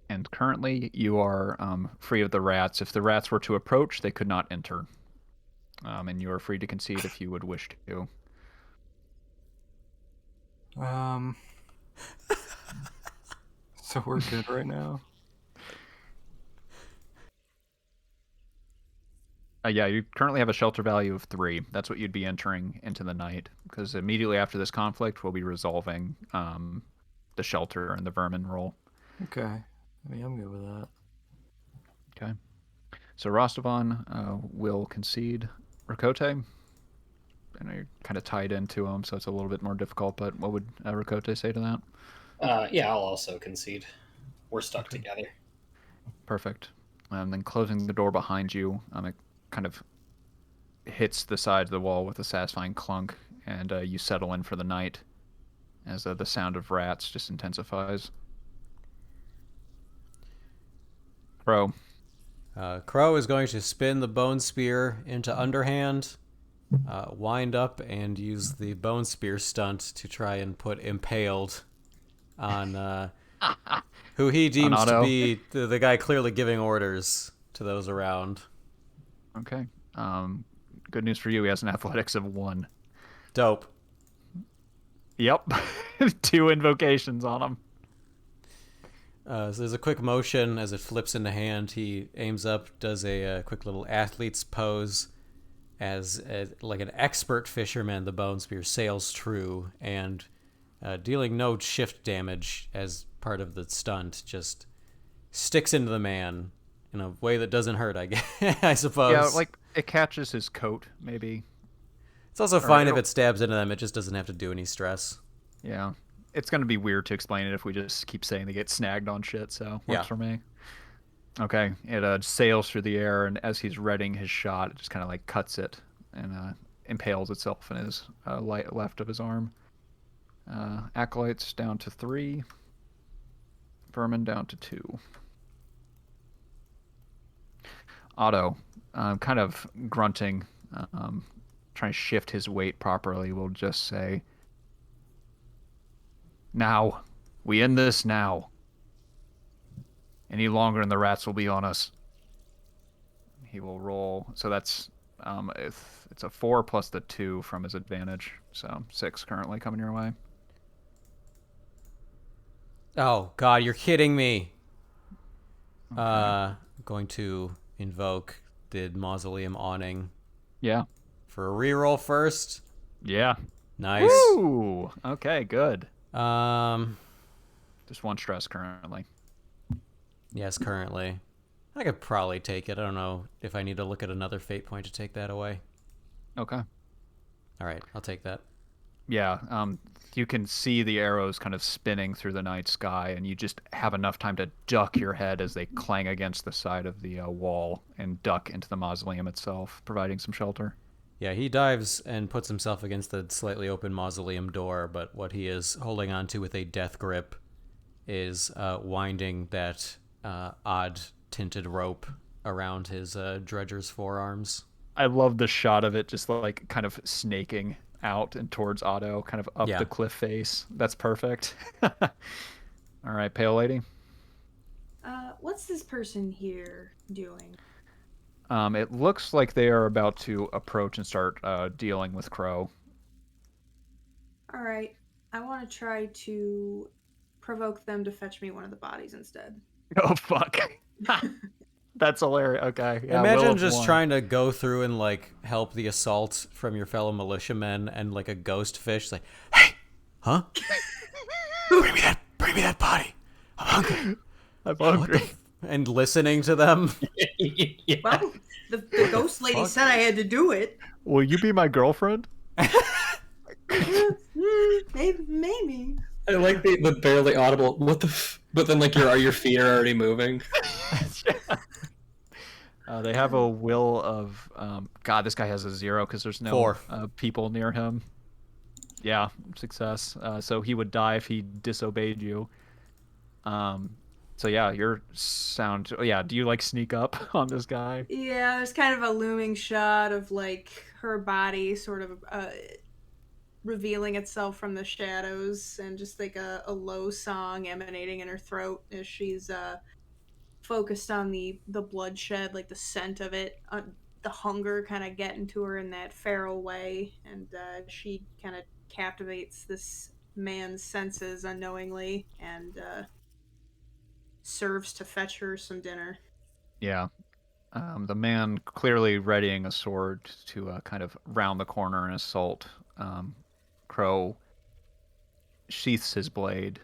And currently, you are free of the rats. If the rats were to approach, they could not enter. And you are free to concede if you would wish to. So we're good right now? Yeah, you currently have a shelter value of 3. That's what you'd be entering into the night. Because immediately after this conflict, we'll be resolving the shelter and the vermin roll. Okay. I mean, I'm good with that. Okay. So Rastavan will concede. Rakote, I know you're kind of tied into him, so it's a little bit more difficult, but what would Rakote say to that? Yeah, I'll also concede. We're stuck together. Perfect. And then closing the door behind you, it kind of hits the side of the wall with a satisfying clunk, and you settle in for the night as the sound of rats just intensifies. Crow. Crow is going to spin the bone spear into underhand, wind up, and use the bone spear stunt to try and put impaled on who he deems to be the guy clearly giving orders to those around. Okay. Good news for you. He has an athletics of 1. Dope. Yep. 2 invocations on him. So there's a quick motion as it flips into hand. He aims up, does a quick little athlete's pose. As like an expert fisherman, the bone spear sails true and dealing no shift damage as part of the stunt, just sticks into the man in a way that doesn't hurt, I guess, I suppose. Yeah, like it catches his coat, maybe. It's also fine if it stabs into them. It just doesn't have to do any stress. Yeah. It's going to be weird to explain it if we just keep saying they get snagged on shit, so works for me. Okay, it sails through the air, and as he's readying his shot, it just kind of like cuts it and impales itself in his left of his arm. Acolytes down to 3. Vermin down to 2. Otto, kind of grunting, trying to shift his weight properly, will just say, "Now, we end this now. Any longer and the rats will be on us." He will roll. So that's it's a 4 plus the 2 from his advantage. So 6 currently coming your way. Oh God, you're kidding me. Okay. Going to invoke the mausoleum awning. Yeah. For a reroll first. Yeah. Nice. Woo! Okay, good. Just 1 stress currently. Yes, currently. I could probably take it. I don't know if I need to look at another fate point to take that away. Okay. All right, I'll take that. Yeah, you can see the arrows kind of spinning through the night sky, and you just have enough time to duck your head as they clang against the side of the wall and duck into the mausoleum itself, providing some shelter. Yeah, he dives and puts himself against the slightly open mausoleum door, but what he is holding onto with a death grip is winding that odd tinted rope around his dredger's forearms. I love the shot of it just like kind of snaking out and towards Otto, kind of up the cliff face. That's perfect. All right, Pale Lady. What's this person here doing? It looks like they are about to approach and start dealing with Crow. All right, I want to try to provoke them to fetch me one of the bodies instead. Oh, fuck. That's hilarious. Okay. Yeah, imagine just trying to go through and like help the assault from your fellow militiamen, and like a ghost fish like, "Hey, huh? bring me that body. I'm hungry. I'm hungry." And listening to them. Yeah. Well, the ghost lady said I had to do it. Will you be my girlfriend? Maybe. I like the barely audible. What the? But then like your feet are already moving. They have a will of God. This guy has a 0 because there's no 4 people near him. Yeah, success. So he would die if he disobeyed you. So yeah, your sound. Yeah, do you like sneak up on this guy? Yeah, there's kind of a looming shot of like her body sort of revealing itself from the shadows, and just like a low song emanating in her throat as she's focused on the bloodshed, like the scent of it, the hunger kind of getting to her in that feral way, and she kind of captivates this man's senses unknowingly and serves to fetch her some dinner. Yeah. The man clearly readying a sword to kind of round the corner and assault. Crow sheaths his blade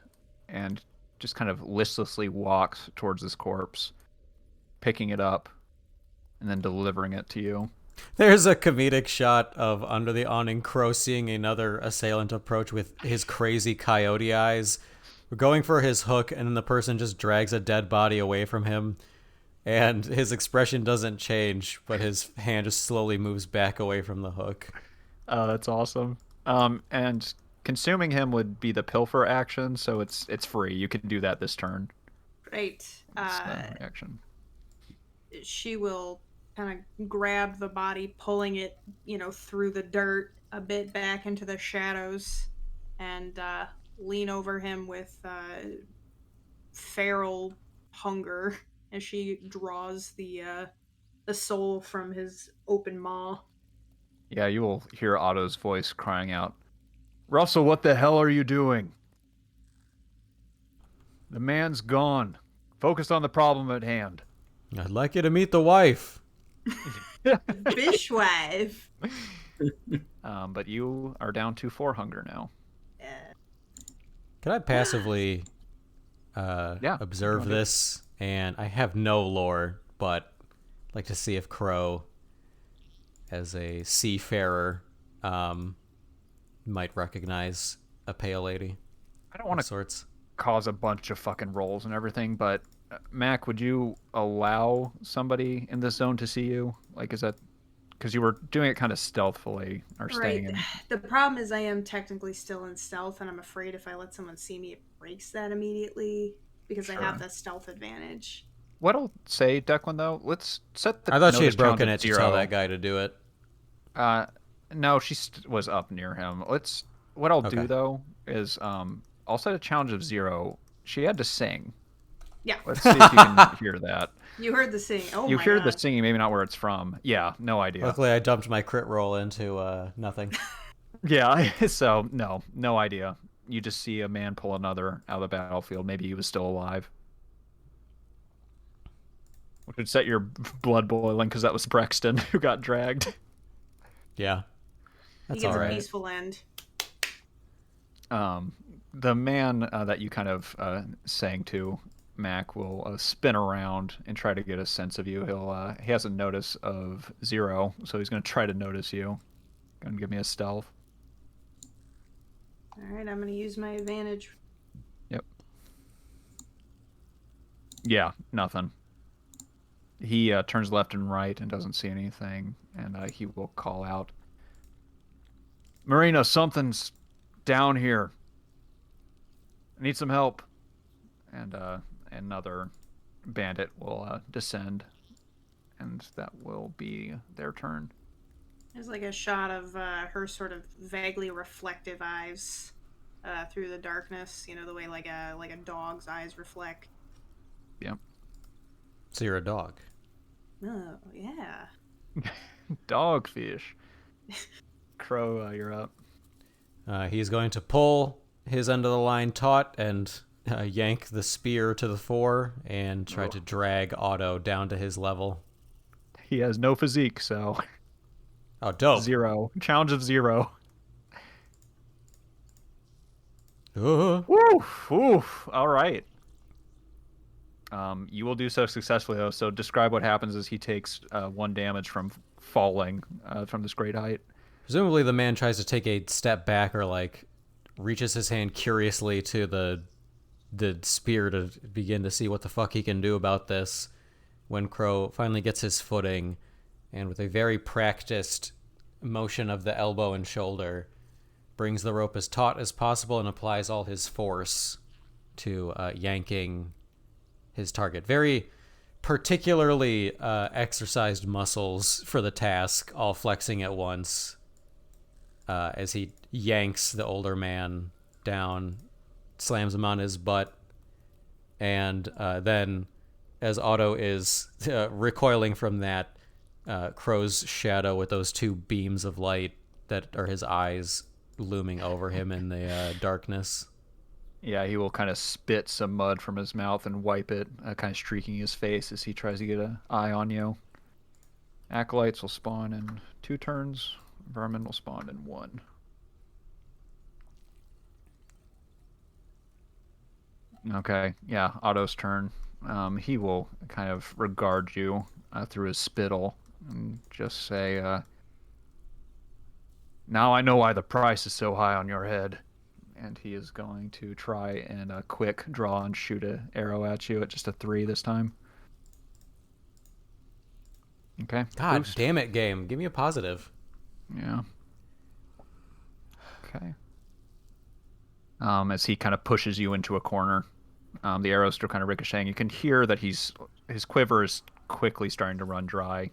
and just kind of listlessly walks towards this corpse, picking it up and then delivering it to you. There's a comedic shot of under the awning Crow seeing another assailant approach with his crazy coyote eyes. We're going for his hook, and then the person just drags a dead body away from him, and his expression doesn't change, but his hand just slowly moves back away from the hook. Oh, that's awesome. And consuming him would be the pilfer action, so it's free. You can do that this turn. Great. Action. She will kind of grab the body, pulling it, through the dirt a bit back into the shadows, and lean over him with feral hunger as she draws the soul from his open maw. Yeah, you will hear Otto's voice crying out, Russell, what the hell are you doing? The man's gone. Focus on the problem at hand. I'd like you to meet the wife. Fishwife. But you are down to 4 hunger now. Can I passively Yeah. observe this? And I have no lore, but I'd like to see if Crow, as a seafarer, might recognize a pale lady. I don't want to sorts. cause a bunch of fucking rolls and everything, but Mac, would you allow somebody in this zone to see you? Like, is that because you were doing it kind of stealthily or staying in? The problem is I am technically still in stealth, and I'm afraid if I let someone see me, it breaks that immediately because I have the stealth advantage. What I'll say, Declan, though, let's set the. I thought she notice had broken challenge it at to tell 0. that guy to do it. No, she was up near him. What I'll do Okay. though is I'll set a challenge of 0. She had to sing. Yeah. Let's see if you can hear that. You heard the singing. Oh You my hear God. the singing, maybe not where it's from. Yeah, no idea. Luckily, I dumped my crit roll into nothing. Yeah, so no idea. You just see a man pull another out of the battlefield. Maybe he was still alive. Which would set your blood boiling because that was Brexton who got dragged. Yeah, He that's gets all a right. peaceful end. The man that you kind of sang to, Mac, will spin around and try to get a sense of you. He has a notice of 0, so he's going to try to notice you. Going to give me a stealth. All right, I'm going to use my advantage. Yep. Yeah, nothing. He turns left and right and doesn't see anything, and he will call out, Marina, something's down here. I need some help. And another bandit will descend, and that will be their turn. There's like a shot of her sort of vaguely reflective eyes through the darkness. You know, the way like a dog's eyes reflect. Yep. So you're a dog. Oh yeah. Dogfish. Crow, you're up. He's going to pull his end of the line taut and yank the spear to the fore and try to drag Otto down to his level. He has no physique, so Oh, dope. 0. Challenge of 0. Woof. Oof. All right. You will do so successfully, though. So describe what happens as he takes 1 damage from falling from this great height. Presumably the man tries to take a step back or like reaches his hand curiously to the spear to begin to see what the fuck he can do about this when Crow finally gets his footing and with a very practiced motion of the elbow and shoulder brings the rope as taut as possible and applies all his force to yanking his target. Very particularly exercised muscles for the task, all flexing at once as he yanks the older man down, slams him on his butt, and then as Otto is recoiling from that, Crow's shadow with those 2 beams of light that are his eyes looming over him in the darkness. Yeah, he will kind of spit some mud from his mouth and wipe it, kind of streaking his face as he tries to get an eye on you. Acolytes will spawn in 2 turns. Vermin will spawn in 1. Okay, yeah, Otto's turn. He will kind of regard you through his spittle and just say, now I know why the price is so high on your head. And he is going to try and quick draw and shoot an arrow at you at just a 3 this time. Okay. God boost. damn it, game. Give me a positive. Yeah. Okay. As he kind of pushes you into a corner, the arrow's still kind of ricocheting. You can hear that his quiver is quickly starting to run dry.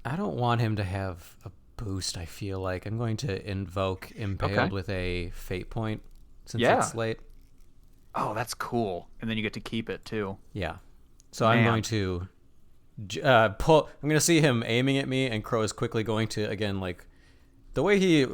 I don't want him to have a boost, I feel like. I'm going to invoke Impaled with a fate point since it's late. Oh, that's cool. And then you get to keep it, too. Yeah. So I'm Man. going to pull. I'm going to see him aiming at me, and Crow is quickly going to, again, like, the way he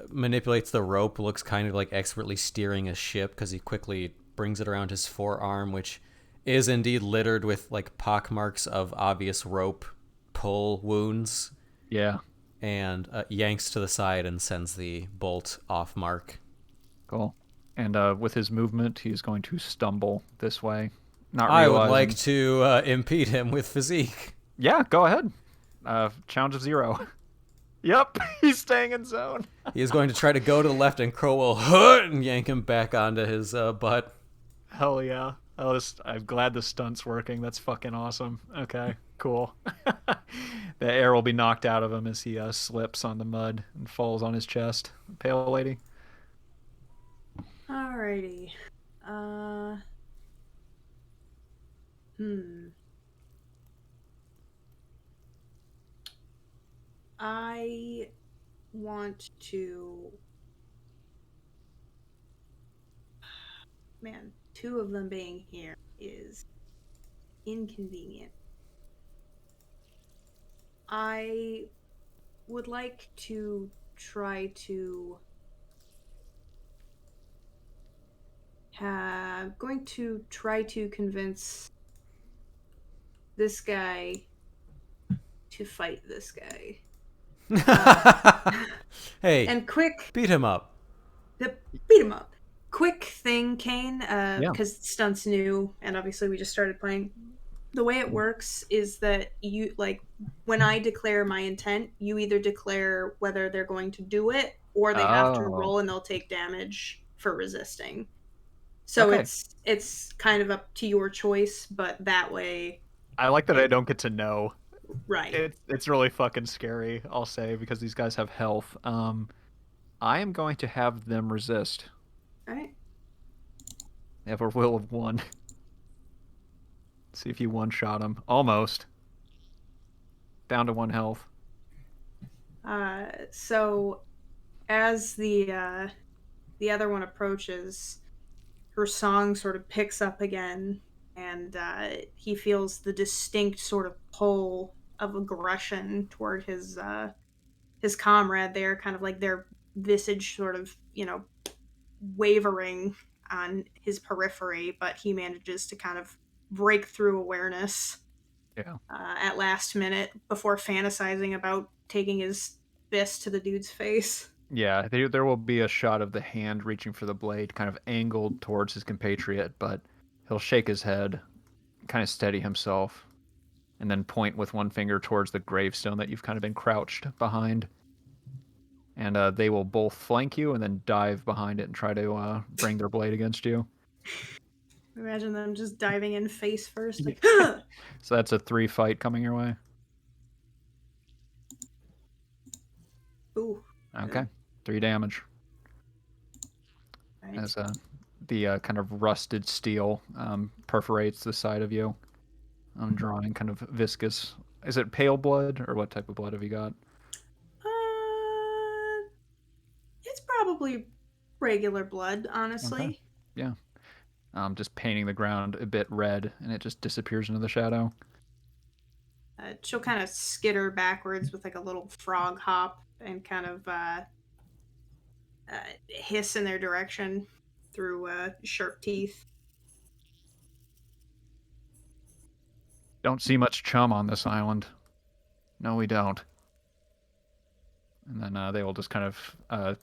manipulates the rope looks kind of like expertly steering a ship, because he quickly brings it around his forearm, which is indeed littered with, like, pockmarks of obvious rope pull wounds, Yeah. and yanks to the side and sends the bolt off mark. Cool. And with his movement, he's going to stumble this way. Not I realizing... would like to impede him with physique. Yeah, go ahead. Challenge of 0. Yep, he's staying in zone. He is going to try to go to the left, and Crow will and yank him back onto his butt. Hell yeah. I'm glad the stunt's working. That's fucking awesome. Okay, cool. The air will be knocked out of him as he slips on the mud and falls on his chest. Pale lady. Alrighty. I want to. Man, 2 of them being here is inconvenient. I would like to try to. Going to try to convince this guy to fight this guy. Hey, And quick, beat him up. beat him up. Quick thing, Kane, Yeah. because Stunt's new, and obviously we just started playing. The way it works is that you, like, when I declare my intent, you either declare whether they're going to do it, or they have to Oh. roll and they'll take damage for resisting. So Okay. it's kind of up to your choice, but that way, I like that I don't get to know. right? It's really fucking scary, I'll say, because these guys have health. I am going to have them resist. All right. They have a will of 1. See if you one-shot him. Almost. Down to 1 health. So as the other one approaches, her song sort of picks up again, and he feels the distinct sort of pull of aggression toward his comrade there, kind of like their visage sort of, wavering on his periphery, but he manages to kind of break through awareness Yeah. at last minute before fantasizing about taking his fist to the dude's face. Yeah, there will be a shot of the hand reaching for the blade, kind of angled towards his compatriot, but he'll shake his head, kind of steady himself, and then point with one finger towards the gravestone that you've kind of been crouched behind. And they will both flank you and then dive behind it and try to bring their blade against you. Imagine them just diving in face first. Like, So that's a 3 fight coming your way. ooh. Okay, 3 damage. Right. As the kind of rusted steel perforates the side of you. I'm drawing kind of viscous. Is it pale blood, or what type of blood have you got? It's probably regular blood, honestly. Okay. Yeah. Just painting the ground a bit red, and it just disappears into the shadow. She'll kind of skitter backwards with like a little frog hop and kind of hiss in their direction through sharp teeth. Don't see much chum on this island. No, we don't. And then they will just kind of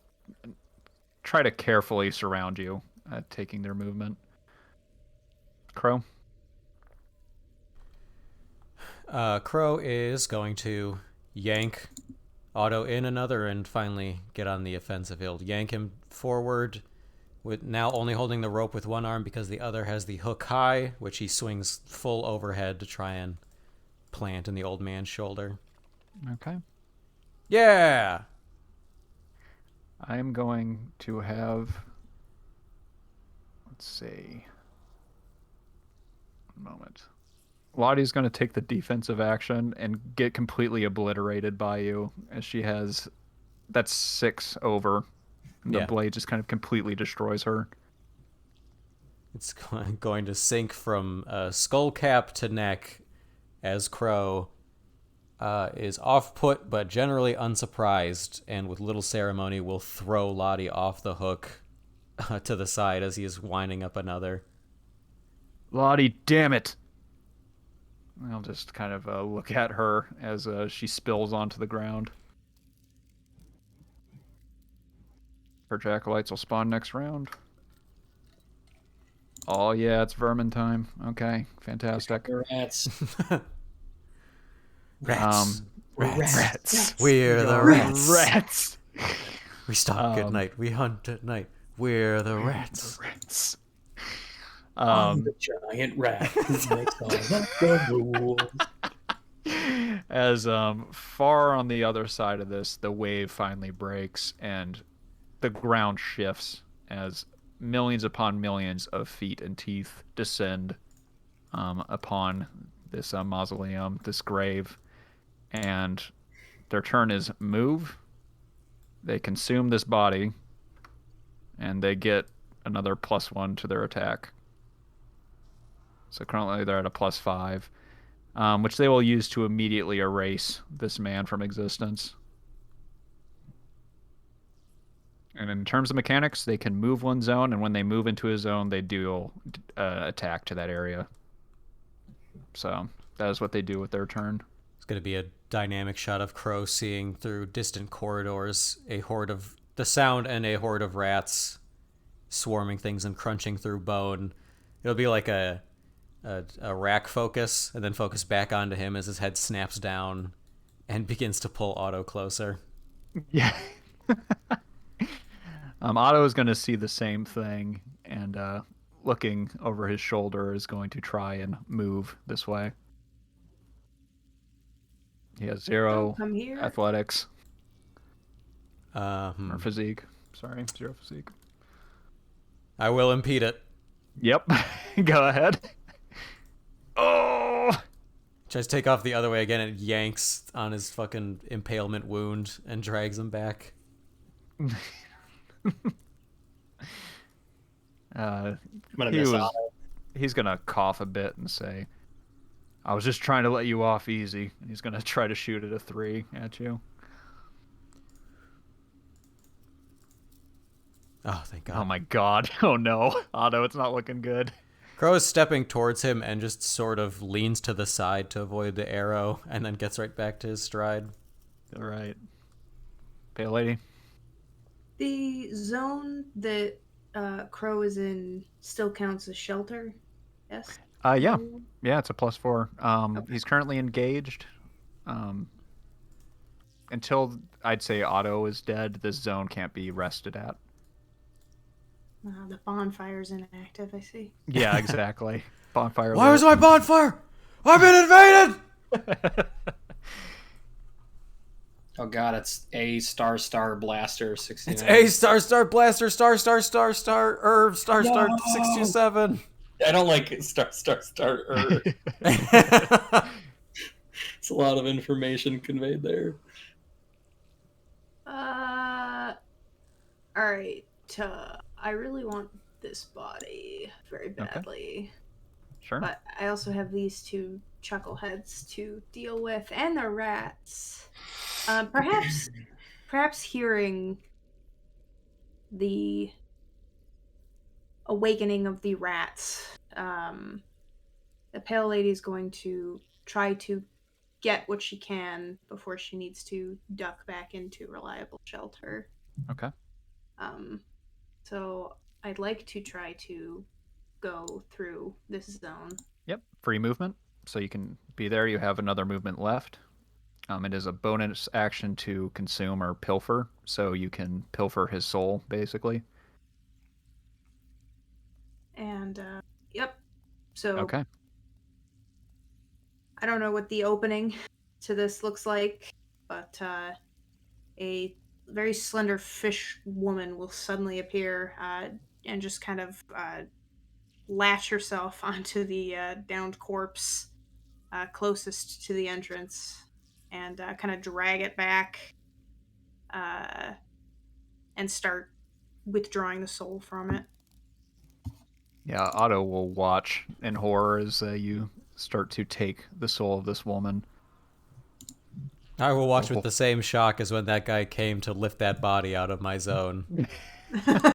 try to carefully surround you, taking their movement. Crow? Crow is going to yank Otto in another and finally get on the offensive. He'll yank him forward, with now only holding the rope with one arm because the other has the hook high, which he swings full overhead to try and plant in the old man's shoulder. Okay. Yeah! I'm going to have... Let's see. One moment. Lottie's going to take the defensive action and get completely obliterated by you, as she has... That's 6 over. And the Yeah. blade just kind of completely destroys her. It's going to sink from skull cap to neck as Crow is off put but generally unsurprised, and with little ceremony will throw Lottie off the hook to the side as he is winding up another. Lottie, damn it! I'll just kind of look at her as she spills onto the ground. Her jackalites will spawn next round. Oh yeah, it's vermin time. Okay, fantastic. Rats. Rats. Rats. We're the rats. Rats. We stalk at night. We hunt at night. We're the rats. Rats. I'm the giant rat who makes all the rules. As far on the other side of this, the wave finally breaks and the ground shifts as millions upon millions of feet and teeth descend upon this mausoleum, this grave, and their turn is move. They consume this body, and they get another +1 to their attack. So currently they're at a +5, which they will use to immediately erase this man from existence. And in terms of mechanics, they can move one zone, and when they move into a zone, they deal attack to that area. So that is what they do with their turn. It's going to be a dynamic shot of Crow seeing through distant corridors a horde of the sound and a horde of rats swarming things and crunching through bone. It'll be like a rack focus, and then focus back onto him as his head snaps down and begins to pull Otto closer. Yeah. Otto is going to see the same thing, and looking over his shoulder is going to try and move this way. He has 0 Come here. athletics Or or physique. Sorry, 0 physique. I will impede it. Yep. Go ahead. Oh! Tries to take off the other way again and yanks on his fucking impalement wound and drags him back. I'm gonna miss Otto. He's gonna cough a bit and say, I was just trying to let you off easy. And he's gonna try to shoot at a 3 at you. Oh, thank God. Oh my God. Oh no. Otto, it's not looking good. Crow is stepping towards him and just sort of leans to the side to avoid the arrow, and then gets right back to his stride. All right. Pale Lady. The zone that Crow is in still counts as shelter. Yes. Yeah. Yeah, it's a +4. Okay. He's currently engaged. Until I'd say Otto is dead, this zone can't be rested at. The bonfire's inactive, I see. Yeah, exactly. Bonfire. Why was my bonfire? I've been invaded! Oh God, it's A star blaster 69. It's A blaster star 627. I don't like it. Star. It's a lot of information conveyed there. All right. I really want this body very badly. Okay. Sure. But I also have these 2 chuckleheads to deal with, and the rats. Perhaps hearing the awakening of the rats, the Pale Lady is going to try to get what she can before she needs to duck back into reliable shelter. Okay. So I'd like to try to go through this zone. Yep. Free movement. So you can be there. You have another movement left. It is a bonus action to consume or pilfer. So you can pilfer his soul, basically. And, yep. So okay. I don't know what the opening to this looks like, but a very slender fish woman will suddenly appear and just kind of latch herself onto the downed corpse closest to the entrance and kind of drag it back and start withdrawing the soul from it. Yeah, Otto will watch in horror as you start to take the soul of this woman. I will watch with the same shock as when that guy came to lift that body out of my zone.